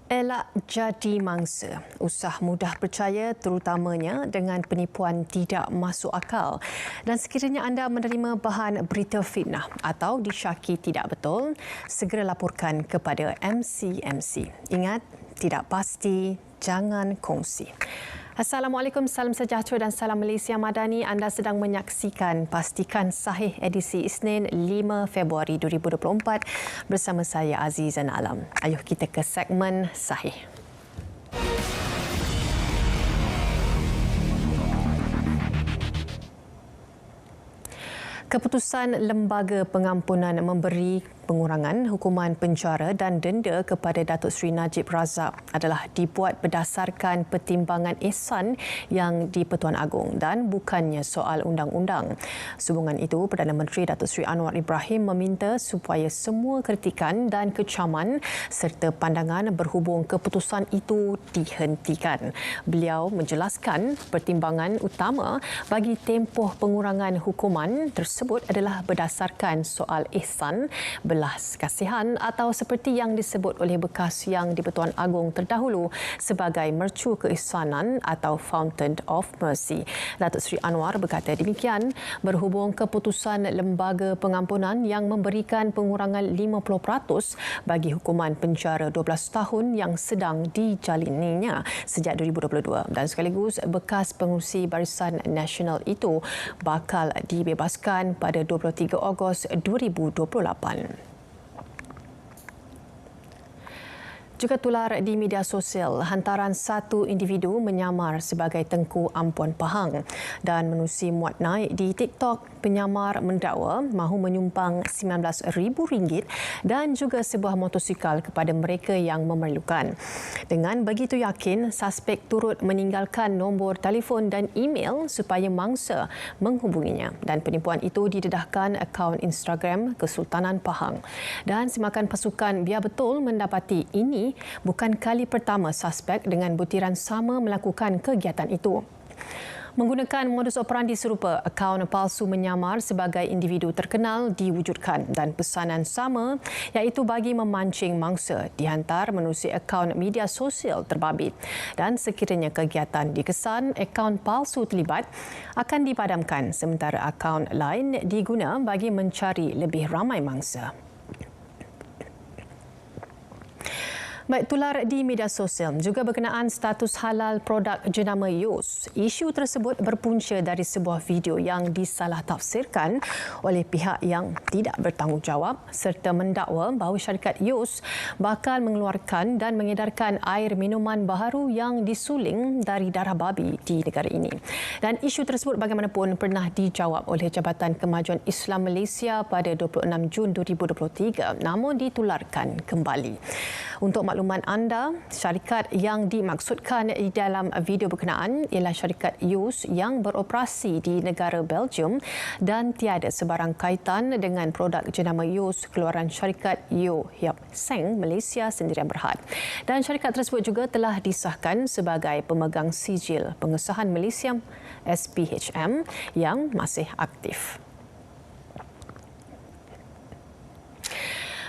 Elak jadi mangsa. Usah mudah percaya terutamanya dengan penipuan tidak masuk akal. Dan sekiranya anda menerima bahan berita fitnah atau disyaki tidak betul, segera laporkan kepada MCMC. Ingat, tidak pasti, jangan kongsi. Assalamualaikum, salam sejahtera dan salam Malaysia Madani. Anda sedang menyaksikan Pastikan Sahih edisi Isnin 5 Februari 2024 bersama saya Azizan Alam. Ayuh kita ke segmen Sahih. Keputusan Lembaga Pengampunan memberi pengurangan hukuman penjara dan denda kepada Datuk Seri Najib Razak adalah dibuat berdasarkan pertimbangan ihsan yang di-Pertuan Agong dan bukannya soal undang-undang. Sehubungan itu, Perdana Menteri Datuk Seri Anwar Ibrahim meminta supaya semua kritikan dan kecaman serta pandangan berhubung keputusan itu dihentikan. Beliau menjelaskan pertimbangan utama bagi tempoh pengurangan hukuman tersebut adalah berdasarkan soal ihsan, belas kasihan atau seperti yang disebut oleh bekas yang di-Pertuan Agong terdahulu sebagai mercu keihsanan atau Fountain of Mercy. Datuk Seri Anwar berkata demikian berhubung keputusan Lembaga Pengampunan yang memberikan pengurangan 50% bagi hukuman penjara 12 tahun yang sedang dijalininya sejak 2022 dan sekaligus bekas pengurusi Barisan Nasional itu bakal dibebaskan pada 23 Ogos 2028. Juga tular di media sosial, hantaran satu individu menyamar sebagai Tengku Ampuan Pahang dan menerusi muat naik di TikTok. Penyamar mendakwa mahu menyumbang RM19,000 dan juga sebuah motosikal kepada mereka yang memerlukan. Dengan begitu yakin, suspek turut meninggalkan nombor telefon dan email supaya mangsa menghubunginya dan penipuan itu didedahkan akaun Instagram Kesultanan Pahang. Dan semakan pasukan biar betul mendapati ini bukan kali pertama suspek dengan butiran sama melakukan kegiatan itu. Menggunakan modus operandi serupa, akaun palsu menyamar sebagai individu terkenal diwujudkan dan pesanan sama iaitu bagi memancing mangsa dihantar menerusi akaun media sosial terbabit. Dan sekiranya kegiatan dikesan, akaun palsu terlibat akan dipadamkan sementara akaun lain diguna bagi mencari lebih ramai mangsa. Baik, tular di media sosial juga berkenaan status halal produk jenama Yos. Isu tersebut berpunca dari sebuah video yang disalah tafsirkan oleh pihak yang tidak bertanggungjawab serta mendakwa bahawa syarikat Yos bakal mengeluarkan dan mengedarkan air minuman baharu yang disuling dari darah babi di negara ini. Dan isu tersebut bagaimanapun pernah dijawab oleh Jabatan Kemajuan Islam Malaysia pada 26 Jun 2023 namun ditularkan kembali. Untuk makluman anda, syarikat yang dimaksudkan di dalam video berkenaan ialah syarikat Yos yang beroperasi di negara Belgium dan tiada sebarang kaitan dengan produk jenama Yos keluaran syarikat Yo Hiap Seng Malaysia Sendirian Berhad. Dan syarikat tersebut juga telah disahkan sebagai pemegang sijil pengesahan Malaysia SPHM yang masih aktif.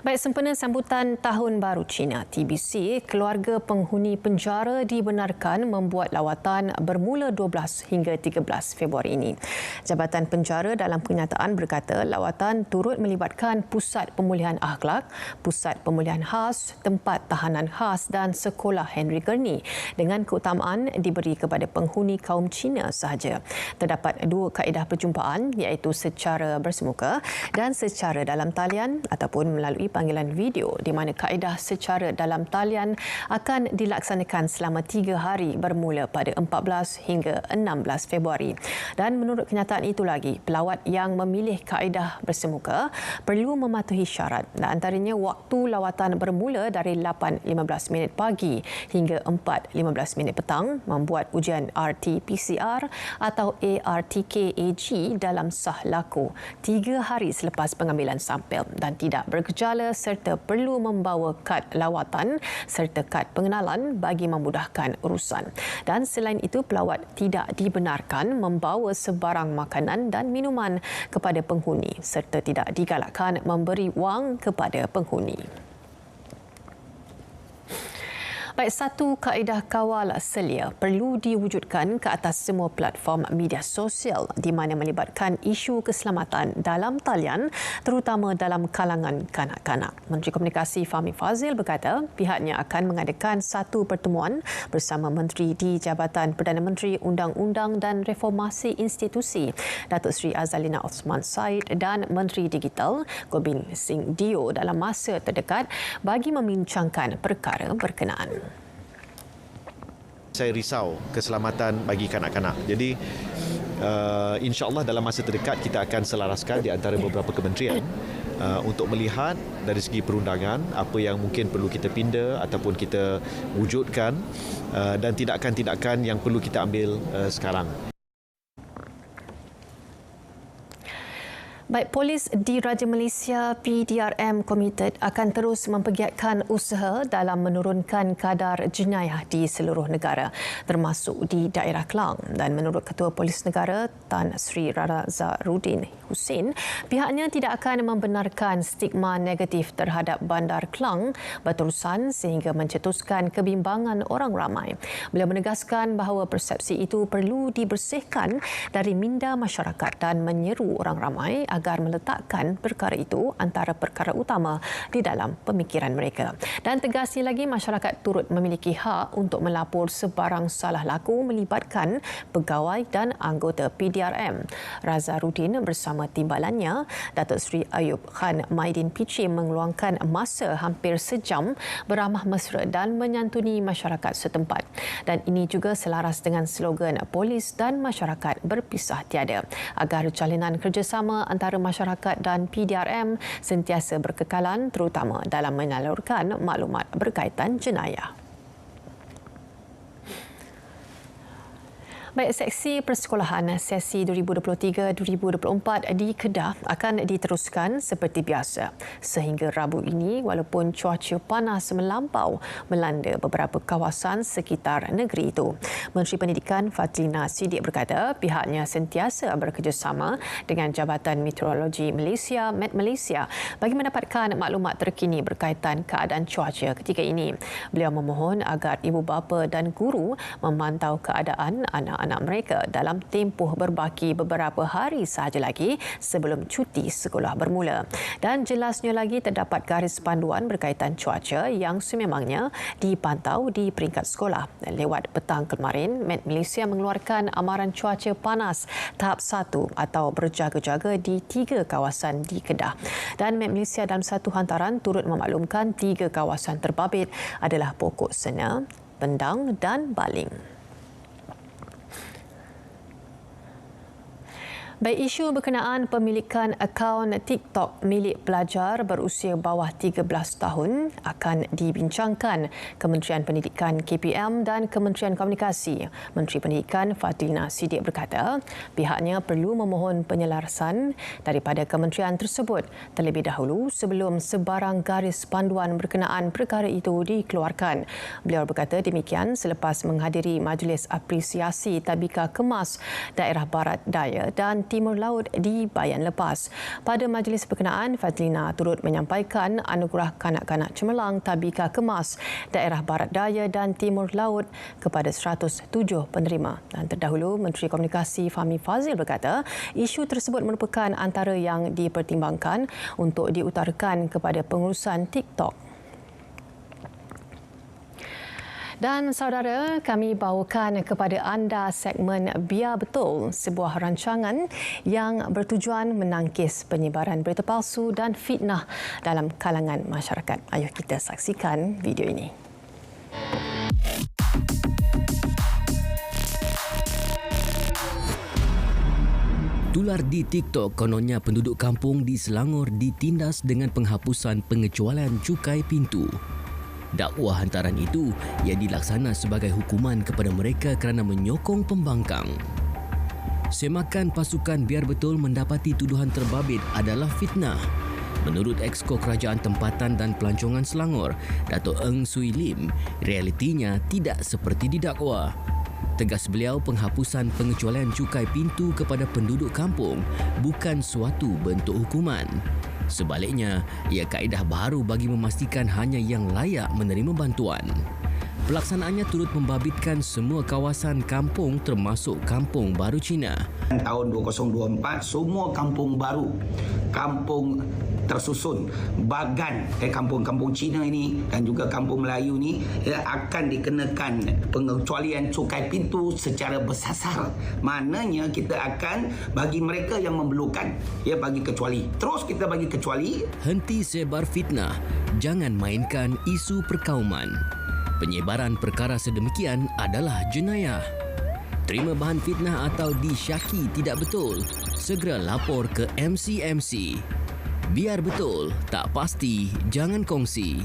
Baik, sempena sambutan Tahun Baru Cina TBC, keluarga penghuni penjara dibenarkan membuat lawatan bermula 12 hingga 13 Februari ini. Jabatan Penjara dalam kenyataan berkata lawatan turut melibatkan Pusat Pemulihan Akhlak, Pusat Pemulihan Khas, Tempat Tahanan Khas dan Sekolah Henry Gurney dengan keutamaan diberi kepada penghuni kaum Cina sahaja. Terdapat dua kaedah perjumpaan iaitu secara bersemuka dan secara dalam talian ataupun melalui panggilan video di mana kaedah secara dalam talian akan dilaksanakan selama 3 hari bermula pada 14 hingga 16 Februari. Dan menurut kenyataan itu lagi, pelawat yang memilih kaedah bersemuka perlu mematuhi syarat dan antaranya waktu lawatan bermula dari 8.15 minit pagi hingga 4.15 minit petang, membuat ujian RT-PCR atau ARTK-AG dalam sah laku 3 hari selepas pengambilan sampel dan tidak bergejala serta perlu membawa kad lawatan serta kad pengenalan bagi memudahkan urusan. Dan selain itu, pelawat tidak dibenarkan membawa sebarang makanan dan minuman kepada penghuni serta tidak digalakkan memberi wang kepada penghuni. Baik, satu kaedah kawal selia perlu diwujudkan ke atas semua platform media sosial di mana melibatkan isu keselamatan dalam talian, terutama dalam kalangan kanak-kanak. Menteri Komunikasi Fahmi Fadzil berkata pihaknya akan mengadakan satu pertemuan bersama Menteri di Jabatan Perdana Menteri Undang-Undang dan Reformasi Institusi, Datuk Seri Azalina Osman Said dan Menteri Digital Gobind Singh Dio dalam masa terdekat bagi membincangkan perkara berkenaan. Saya risau keselamatan bagi kanak-kanak. Jadi insya-Allah dalam masa terdekat kita akan selaraskan di antara beberapa kementerian untuk melihat dari segi perundangan apa yang mungkin perlu kita pinda ataupun kita wujudkan dan tindakan-tindakan yang perlu kita ambil sekarang. Baik, Polis Diraja Malaysia PDRM komited akan terus mempergiatkan usaha dalam menurunkan kadar jenayah di seluruh negara, termasuk di daerah Klang. Dan menurut Ketua Polis Negara Tan Sri Razarudin Hussein, pihaknya tidak akan membenarkan stigma negatif terhadap Bandar Klang berterusan sehingga mencetuskan kebimbangan orang ramai. Beliau menegaskan bahawa persepsi itu perlu dibersihkan dari minda masyarakat dan menyeru orang ramai agar meletakkan perkara itu antara perkara utama di dalam pemikiran mereka. Dan tegasnya lagi, masyarakat turut memiliki hak untuk melapor sebarang salah laku melibatkan pegawai dan anggota PDRM. Razarudin bersama timbalannya, Datuk Seri Ayub Khan Maidin Pichi mengeluangkan masa hampir sejam beramah mesra dan menyantuni masyarakat setempat. Dan ini juga selaras dengan slogan polis dan masyarakat berpisah tiada agar jalinan kerjasama antara masyarakat dan PDRM sentiasa berkekalan, terutama dalam menyalurkan maklumat berkaitan jenayah. Baik, seksi persekolahan sesi 2023-2024 di Kedah akan diteruskan seperti biasa sehingga Rabu ini walaupun cuaca panas melampau melanda beberapa kawasan sekitar negeri itu. Menteri Pendidikan Fadzlina Siddiq berkata pihaknya sentiasa bekerjasama dengan Jabatan Meteorologi Malaysia Met Malaysia bagi mendapatkan maklumat terkini berkaitan keadaan cuaca ketika ini. Beliau memohon agar ibu bapa dan guru memantau keadaan anak-anak mereka dalam tempoh berbaki beberapa hari sahaja lagi sebelum cuti sekolah bermula. Dan jelasnya lagi, terdapat garis panduan berkaitan cuaca yang sememangnya dipantau di peringkat sekolah. Lewat petang kemarin, Met Malaysia mengeluarkan amaran cuaca panas tahap 1 atau berjaga-jaga di 3 kawasan di Kedah. Dan Met Malaysia dalam satu hantaran turut memaklumkan 3 kawasan terbabit adalah Pokok Sena, Pendang dan Baling. Baik, isu berkenaan pemilikan akaun TikTok milik pelajar berusia bawah 13 tahun akan dibincangkan Kementerian Pendidikan KPM dan Kementerian Komunikasi. Menteri Pendidikan Fadzlina Siddiq berkata pihaknya perlu memohon penyelarasan daripada kementerian tersebut terlebih dahulu sebelum sebarang garis panduan berkenaan perkara itu dikeluarkan. Beliau berkata demikian selepas menghadiri Majlis Apresiasi Tabika Kemas Daerah Barat Daya dan Timur Laut di Bayan lepas. Pada majlis berkenaan, Fadzlina turut menyampaikan anugerah kanak-kanak cemerlang Tabika Kemas Daerah Barat Daya dan Timur Laut kepada 107 penerima. Dan terdahulu, Menteri Komunikasi Fahmi Fadzil berkata isu tersebut merupakan antara yang dipertimbangkan untuk diutarakan kepada pengurusan TikTok. Dan saudara, kami bawakan kepada anda segmen Biar Betul, sebuah rancangan yang bertujuan menangkis penyebaran berita palsu dan fitnah dalam kalangan masyarakat. Ayuh kita saksikan video ini. Tular di TikTok, kononnya penduduk kampung di Selangor ditindas dengan penghapusan pengecualian cukai pintu. Dakwah hantaran itu ia dilaksana sebagai hukuman kepada mereka kerana menyokong pembangkang. Semakan pasukan Biar Betul mendapati tuduhan terbabit adalah fitnah. Menurut Exco Kerajaan Tempatan dan Pelancongan Selangor, Dato' Eng Sui Lim, realitinya tidak seperti didakwa. Tegas beliau, penghapusan pengecualian cukai pintu kepada penduduk kampung bukan suatu bentuk hukuman. Sebaliknya, ia kaedah baru bagi memastikan hanya yang layak menerima bantuan. Pelaksanaannya turut membabitkan semua kawasan kampung termasuk Kampung Baru Cina. Tahun 2024 semua kampung baru, kampung tersusun, bagan kampung-kampung Cina ini dan juga kampung Melayu ni akan dikenakan pengecualian cukai pintu secara bersasar. Maknanya kita akan bagi mereka yang memerlukan bagi kecuali. Terus kita bagi kecuali. Henti sebar fitnah, jangan mainkan isu perkauman. Penyebaran perkara sedemikian adalah jenayah. Terima bahan fitnah atau disyaki tidak betul, segera lapor ke MCMC. Biar betul, tak pasti, jangan kongsi.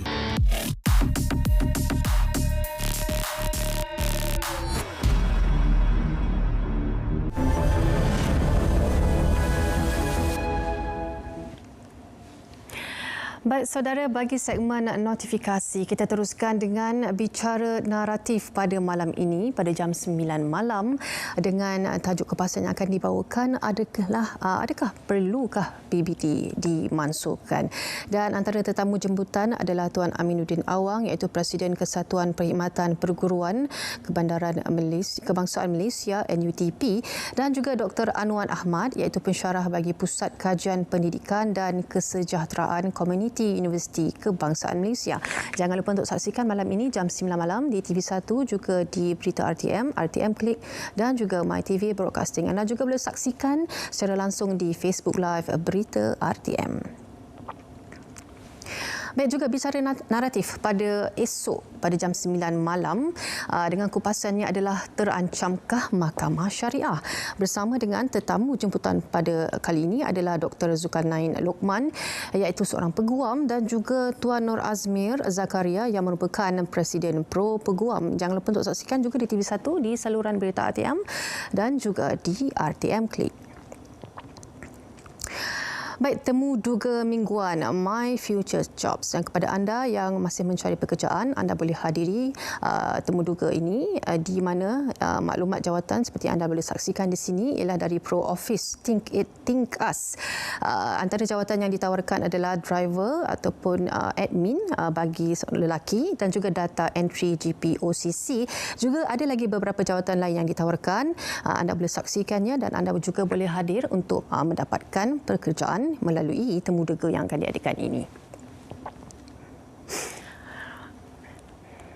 Baik, saudara, bagi segmen notifikasi, kita teruskan dengan bicara naratif pada malam ini, pada jam 9 malam dengan tajuk kepasan yang akan dibawakan, adakah perlukah PBT dimansuhkan? Dan antara tetamu jemputan adalah Tuan Aminuddin Awang, iaitu Presiden Kesatuan Perkhidmatan Perguruan Kebandaran Kebangsaan Malaysia NUTP, dan juga Dr. Anwar Ahmad, iaitu pensyarah bagi Pusat Kajian Pendidikan dan Kesejahteraan Komuniti Universiti Kebangsaan Malaysia. Jangan lupa untuk saksikan malam ini jam 9 malam di TV1, juga di Berita RTM, RTM Klik dan juga MyTV Broadcasting. Anda juga boleh saksikan secara langsung di Facebook Live Berita RTM. Baik, juga bicara naratif pada esok pada jam 9 malam dengan kupasannya adalah terancamkah Mahkamah Syariah, bersama dengan tetamu jemputan pada kali ini adalah Dr. Zulkarnain Lokman, iaitu seorang peguam, dan juga Tuan Nur Azmir Zakaria yang merupakan Presiden Pro Peguam. Jangan lupa untuk saksikan juga di TV1, di saluran Berita RTM dan juga di RTM Klik. Baik, temu duga mingguan My Future Jobs, dan kepada anda yang masih mencari pekerjaan, anda boleh hadiri temu duga ini di mana maklumat jawatan seperti anda boleh saksikan di sini ialah dari Pro Office Think It Think Us. Antara jawatan yang ditawarkan adalah driver ataupun admin bagi lelaki, dan juga data entry GPOCC. Juga ada lagi beberapa jawatan lain yang ditawarkan. Anda boleh saksikannya dan anda juga boleh hadir untuk mendapatkan pekerjaan melalui temu duga yang akan diadakan ini.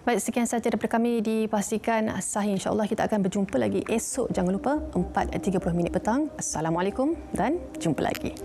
Baik, sekian sahaja daripada kami, dipastikan sahih. InsyaAllah kita akan berjumpa lagi esok. Jangan lupa 4.30 petang. Assalamualaikum dan jumpa lagi.